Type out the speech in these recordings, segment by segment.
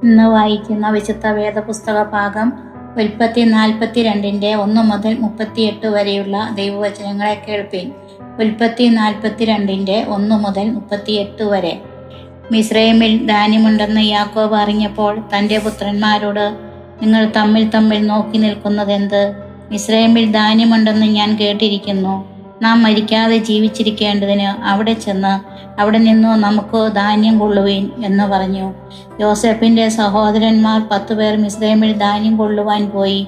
ഇന്ന് വായിക്കുന്ന വിശുദ്ധ വേദപുസ്തക ഭാഗം ഉൽപ്പത്തി 42 1 മുതൽ 38 വരെയുള്ള ദൈവവചനങ്ങളെ കേൾപ്പിൻ. ഉൽപ്പത്തി 42 1 മുതൽ 38 വരെ. മിസ്രൈമിൽ ധാന്യമുണ്ടെന്ന് യാക്കോബ് അറിഞ്ഞപ്പോൾ തൻ്റെ പുത്രന്മാരോട്, നിങ്ങൾ തമ്മിൽ തമ്മിൽ നോക്കി നിൽക്കുന്നതെന്ത്? മിസ്രൈമിൽ ധാന്യമുണ്ടെന്ന് ഞാൻ കേട്ടിരിക്കുന്നു. നാം മരിക്കാതെ ജീവിച്ചിരിക്കേണ്ടതിന് അവിടെ ചെന്ന് അവിടെ നിന്നു നമുക്ക് ധാന്യം കൊള്ളുവീൻ എന്ന് പറഞ്ഞു. യോസേഫിൻ്റെ സഹോദരന്മാർ 10 പേർ മിസ്രൈമിൽ ധാന്യം കൊള്ളുവാൻ പോയി.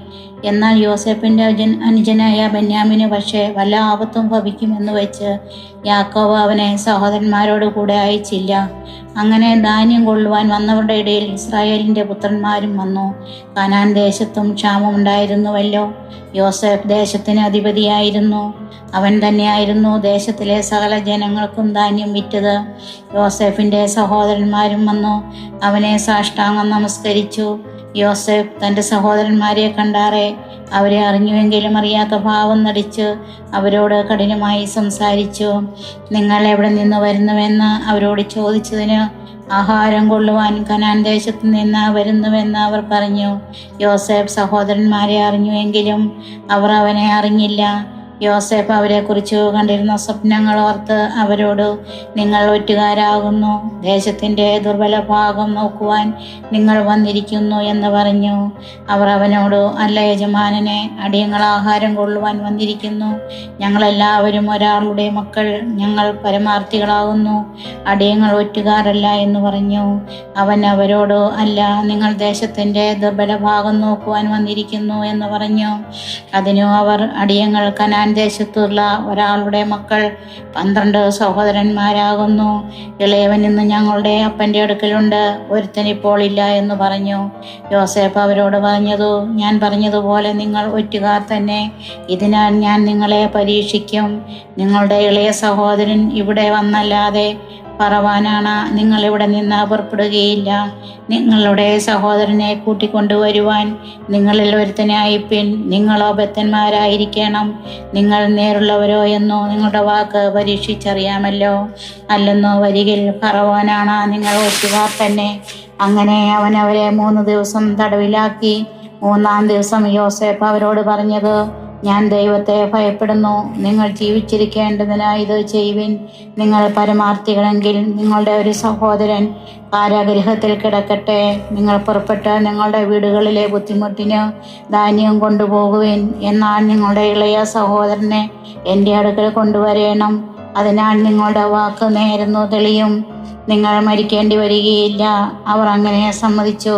എന്നാൽ യോസേഫിൻ്റെ അനുജനായ ബെന്യാമിന് പക്ഷേ വല്ല ആപത്തും ഭവിക്കുമെന്ന് വെച്ച് യാക്കോബ് അവനെ സഹോദരന്മാരോട് കൂടെ അയച്ചില്ല. അങ്ങനെ ധാന്യം കൊള്ളുവാൻ വന്നവരുടെ ഇടയിൽ ഇസ്രായേലിൻ്റെ പുത്രന്മാരും വന്നു. കനാൻ ദേശത്തും ക്ഷാമമുണ്ടായിരുന്നുവല്ലോ. യോസേഫ് ദേശത്തിന് അധിപതിയായിരുന്നു. അവൻ തന്നെയായിരുന്നു ദേശത്തിലെ സകല ജനങ്ങൾക്കും ധാന്യം വിറ്റത്. യോസേഫിൻ്റെ സഹോദരന്മാരും വന്നു അവനെ സാഷ്ടാംഗം നമസ്കരിച്ചു. യോസേഫ് തൻ്റെ സഹോദരന്മാരെ കണ്ടാറെ അവരെ അറിഞ്ഞുവെങ്കിലും അറിയാത്ത ഭാവം നടിച്ച് അവരോട് കഠിനമായി സംസാരിച്ചു. നിങ്ങൾ എവിടെ നിന്ന് വരുന്നുവെന്ന് അവരോട് ചോദിച്ചതിന്, ആഹാരം കൊള്ളുവാൻ കനാൻ ദേശത്ത് നിന്ന് വരുന്നുവെന്ന് അവർ പറഞ്ഞു. യോസേഫ് സഹോദരന്മാരെ അറിഞ്ഞുവെങ്കിലും അവർ അവനെ അറിഞ്ഞില്ല. യോസേഫ് അവരെക്കുറിച്ച് കണ്ടിരുന്ന സ്വപ്നങ്ങൾ ഓർത്ത് അവരോട്, നിങ്ങൾ ഒറ്റുകാരാകുന്നു, ദേശത്തിൻ്റെ ദുർബല ഭാഗം നോക്കുവാൻ നിങ്ങൾ വന്നിരിക്കുന്നു എന്ന് പറഞ്ഞു. അവർ അവനോട്, അല്ല യജമാനനെ, അടിയങ്ങൾ ആഹാരം കൊള്ളുവാൻ വന്നിരിക്കുന്നു. ഞങ്ങളെല്ലാവരും ഒരാളുടെ മക്കൾ, ഞങ്ങൾ പരമാർത്ഥികളാകുന്നു, അടിയങ്ങൾ ഒറ്റുകാരല്ല എന്ന് പറഞ്ഞു. അവൻ അവരോട്, അല്ല, നിങ്ങൾ ദേശത്തിൻ്റെ ദുർബല ഭാഗം നോക്കുവാൻ വന്നിരിക്കുന്നു എന്ന് പറഞ്ഞു. അതിനു അവർ, അടിയങ്ങൾ കനാൻ ദേശത്തുള്ള ഒരാളുടെ മക്കൾ, 12 സഹോദരന്മാരാകുന്നു. ഇളയവൻ ഇന്ന് ഞങ്ങളുടെ അപ്പൻ്റെ അടുക്കലുണ്ട്, ഒരുത്തൻ ഇപ്പോൾ ഇല്ല എന്ന് പറഞ്ഞു. യോസേഫ് അവരോട് പറഞ്ഞതു, ഞാൻ പറഞ്ഞതുപോലെ നിങ്ങൾ ഒറ്റുകാർ തന്നെ. ഇതിനാൽ ഞാൻ നിങ്ങളെ പരീക്ഷിക്കും. നിങ്ങളുടെ ഇളയ സഹോദരൻ ഇവിടെ വന്നല്ലാതെ പറവാനാണ് നിങ്ങൾ ഇവിടെ നിന്ന് പുറപ്പെടുകയില്ല. നിങ്ങളുടെ സഹോദരനെ കൂട്ടിക്കൊണ്ടുവരുവാൻ നിങ്ങളിൽ ഒരുത്തനെ അയപ്പിൻ. നിങ്ങളോ ബദ്ധന്മാരായിരിക്കണം. നിങ്ങൾ നേരുള്ളവരോ എന്നോ നിങ്ങളുടെ വാക്ക് പരീക്ഷിച്ചറിയാമല്ലോ. അല്ലെന്നോ വരികിൽ പറവാനാണ് നിങ്ങൾ ഒറ്റുകാർ തന്നെ. അങ്ങനെ അവൻ അവരെ 3 ദിവസം തടവിലാക്കി. 3-ാം ദിവസം യോസേഫ് അവരോട് പറഞ്ഞത്, ഞാൻ ദൈവത്തെ ഭയപ്പെടുന്നു. നിങ്ങൾ ജീവിച്ചിരിക്കേണ്ടതിന് ഇത് ചെയ്യുവിൻ. നിങ്ങൾ പരമാർത്ഥികളെങ്കിൽ നിങ്ങളുടെ ഒരു സഹോദരൻ കാരാഗൃഹത്തിൽ കിടക്കട്ടെ. നിങ്ങൾ പുറപ്പെട്ട് നിങ്ങളുടെ വീടുകളിലെ ബുദ്ധിമുട്ടിന് ധാന്യം കൊണ്ടുപോകുവിൻ. എന്നാൽ നിങ്ങളുടെ ഇളയ സഹോദരനെ എൻ്റെ അടുക്കൽ കൊണ്ടുവരേണം. അതിനാൽ നിങ്ങളുടെ വാക്ക് നേരെന്നു തെളിയും. നിങ്ങൾ മരിക്കേണ്ടി വരികയില്ല. അവർ അങ്ങനെ സമ്മതിച്ചു.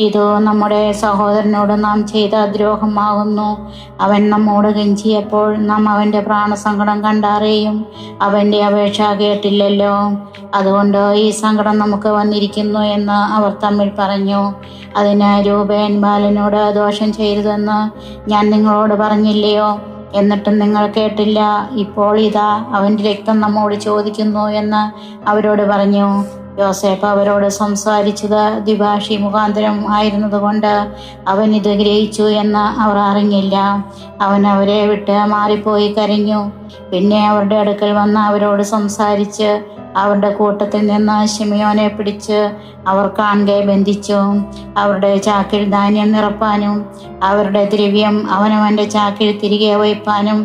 ഇതോ നമ്മുടെ സഹോദരനോട് നാം ചെയ്ത ദ്രോഹമാകുന്നു. അവൻ നമ്മോട് കെഞ്ചിയപ്പോൾ നാം അവൻ്റെ പ്രാണസങ്കടം കണ്ടറിയും. അവൻ്റെ അപേക്ഷ കേട്ടില്ലല്ലോ. അതുകൊണ്ട് ഈ സങ്കടം നമുക്ക് വന്നിരിക്കുന്നു എന്ന് അവർ തമ്മിൽ പറഞ്ഞു. അതിന് രൂബേൻ ബാലനോട് ദോഷം ചെയ്തതെന്ന് ഞാൻ നിങ്ങളോട് പറഞ്ഞില്ലയോ? എന്നിട്ടും നിങ്ങൾ കേട്ടില്ല. ഇപ്പോൾ ഇതാ അവൻ്റെ രക്തം നമ്മോട് ചോദിക്കുന്നു എന്ന് അവരോട് പറഞ്ഞു. യോസേഫ് അവരോട് സംസാരിച്ചത് ദ്വിഭാഷി മുഖാന്തരം ആയിരുന്നതുകൊണ്ട് അവൻ ഇത് ഗ്രഹിച്ചു എന്ന് അവർ അറിഞ്ഞില്ല. അവൻ അവരെ വിട്ട് മാറിപ്പോയി കരഞ്ഞു. പിന്നെ അവരുടെ അടുക്കൽ വന്ന് അവരോട് സംസാരിച്ച് അവരുടെ കൂട്ടത്തിൽ നിന്ന് ശിമിയോനെ പിടിച്ച് അവർ കാണെ ബന്ധിച്ചു. അവരുടെ ചാക്കിൽ ധാന്യം നിറപ്പാനും അവരുടെ ദ്രവ്യം അവനവൻ്റെ ചാക്കിൽ തിരികെ വയ്പ്പാനും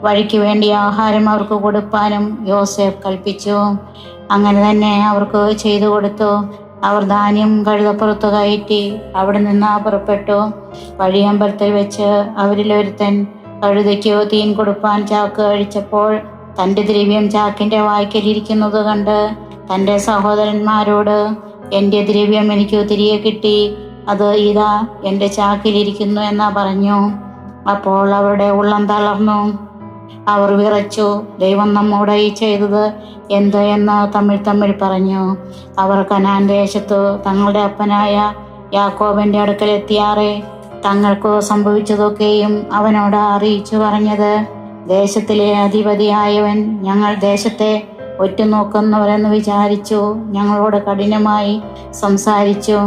വഴിക്ക് വേണ്ടി ആഹാരം അവർക്ക് കൊടുപ്പാനും യോസേഫ് കൽപ്പിച്ചു. അങ്ങനെ തന്നെ അവർക്ക് ചെയ്തു കൊടുത്തു. അവർ ധാന്യം കഴുതപ്പുറത്ത് കയറ്റി അവിടെ നിന്ന് പുറപ്പെട്ടു. വഴിയമ്പലത്തിൽ വെച്ച് അവരിലൊരുത്തൻ കഴുതയ്ക്കോ തീൻ കൊടുപ്പാൻ ചാക്ക് അഴിച്ചപ്പോൾ തൻ്റെ ദ്രവ്യം ചാക്കിൻ്റെ വായ്ക്കലിരിക്കുന്നത് കണ്ട് തൻ്റെ സഹോദരന്മാരോട്, എൻ്റെ ദ്രവ്യം എനിക്ക് തിരികെ കിട്ടി, അത് ഇതാ എൻ്റെ ചാക്കിലിരിക്കുന്നു എന്ന് പറഞ്ഞു. അപ്പോൾ അവരുടെ ഉള്ളം തളർന്നു. അവർ വിറച്ചു. ദൈവം നമ്മോട് ഈ ചെയ്തത് എന്ത് എന്ന് തമ്മിൽ പറഞ്ഞു. അവർ കനാൻ ദേശത്തു തങ്ങളുടെ അപ്പനായ യാക്കോബിന്റെ അടുക്കലെത്തിയാറെ തങ്ങൾക്ക് സംഭവിച്ചതൊക്കെയും അവനോട് അറിയിച്ചു പറഞ്ഞത്. ദേശത്തിലെ അധിപതിയായവൻ ഞങ്ങൾ ദേശത്തെ ഒറ്റുനോക്കുന്നവരെന്ന് വിചാരിച്ചു. ഞങ്ങളോട് കഠിനമായി സംസാരിച്ചു.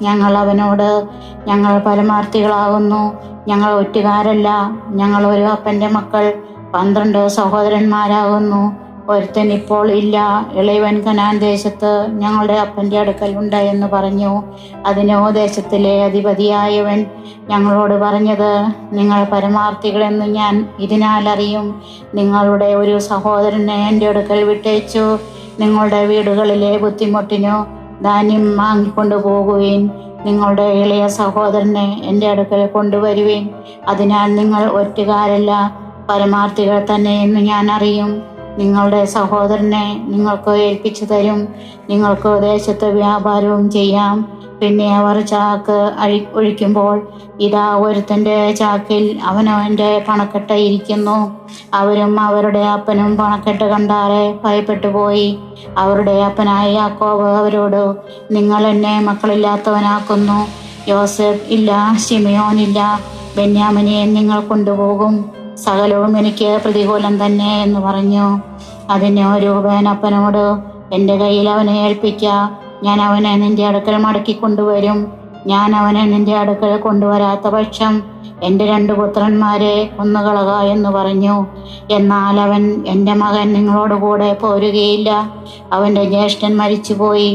ഞങ്ങൾ അവനോട്, ഞങ്ങൾ പരമാർത്ഥികളാകുന്നു, ഞങ്ങൾ ഒറ്റുകാരല്ല, ഞങ്ങൾ ഒരു അപ്പൻ്റെ മക്കൾ, 12 സഹോദരന്മാരാകുന്നു. ഒരുത്തൻ ഇപ്പോൾ ഇല്ല, ഇളയവൻ കനാൻ ദേശത്ത് ഞങ്ങളുടെ അപ്പൻ്റെ അടുക്കൽ ഉണ്ട് എന്ന് പറഞ്ഞു. അതിനോ ദേശത്തിലെ അധിപതിയായവൻ ഞങ്ങളോട് പറഞ്ഞത്, നിങ്ങൾ പരമാർത്ഥികളെന്ന് ഞാൻ ഇതിനാൽ അറിയും. നിങ്ങളുടെ ഒരു സഹോദരനെ എൻ്റെ അടുക്കൽ വിട്ടയച്ചു. നിങ്ങളുടെ വീടുകളിലെ ബുദ്ധിമുട്ടിനു ധാന്യം വാങ്ങിക്കൊണ്ടു പോകുവിൻ. നിങ്ങളുടെ ഇളയ സഹോദരനെ എൻ്റെ അടുക്കൽ കൊണ്ടുവരുവിൻ. അതിനാൽ നിങ്ങൾ ഒറ്റുകാരല്ല, പരമാർത്ഥികൾ തന്നെ എന്ന് ഞാൻ അറിയും. നിങ്ങളുടെ സഹോദരനെ നിങ്ങൾക്ക് ഏൽപ്പിച്ചു തരും. നിങ്ങൾക്ക് ദേശത്ത് വ്യാപാരവും ചെയ്യാം. പിന്നെ അവർ ചാക്ക് ഒഴിക്കുമ്പോൾ ഇതാ ഒരുത്തൻ്റെ ചാക്കിൽ അവനവൻ്റെ പണക്കെട്ട് ഇരിക്കുന്നു. അവരും അവരുടെ അപ്പനും പണക്കെട്ട് കണ്ടാറെ ഭയപ്പെട്ടു പോയി. അവരുടെ അപ്പനായ യാക്കോബ് അവരോട്, നിങ്ങൾ എന്നെ മക്കളില്ലാത്തവനാക്കുന്നു. യോസേഫ് ഇല്ല, ശിമയോൻ ഇല്ല, ബെന്യാമിനെ നിങ്ങൾ കൊണ്ടുപോകും. സകലവും എനിക്ക് പ്രതികൂലം തന്നെ എന്ന് പറഞ്ഞു. അതിന് രൂബേൻ അപ്പനോട്, എൻ്റെ കയ്യിൽ അവനെ ഏൽപ്പിക്ക, ഞാൻ അവനെ നിന്റെ അടുക്കൽ മടക്കി കൊണ്ടുവരും. ഞാൻ അവനെ നിന്റെ അടുക്കൽ കൊണ്ടുവരാത്ത പക്ഷം എൻ്റെ 2 പുത്രന്മാരെ കൊന്നുകളക എന്ന് പറഞ്ഞു. എന്നാൽ അവൻ, എൻ്റെ മകൻ നിങ്ങളോടുകൂടെ പോരുകയില്ല, അവൻ്റെ ജ്യേഷ്ഠൻ മരിച്ചുപോയി,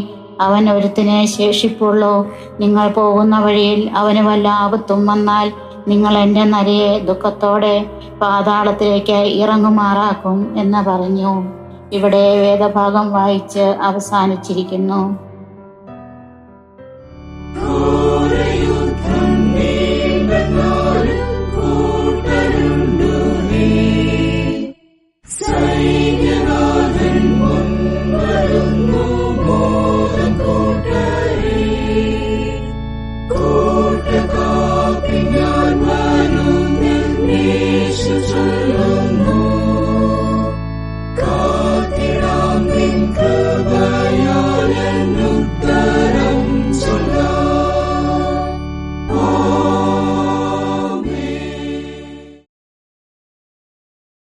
അവൻ ഒരുത്തിനെ ശേഷിപ്പുള്ളൂ. നിങ്ങൾ പോകുന്ന വഴിയിൽ അവന് വല്ല ആപത്തും വന്നാൽ നിങ്ങൾ എൻ്റെ നരയെ ദുഃഖത്തോടെ പാതാളത്തിലേക്ക് ഇറങ്ങുമാറാക്കും എന്ന് പറഞ്ഞു. ഇവിടെ വേദഭാഗം വായിച്ച് അവസാനിച്ചിരിക്കുന്നു. സൈന്യ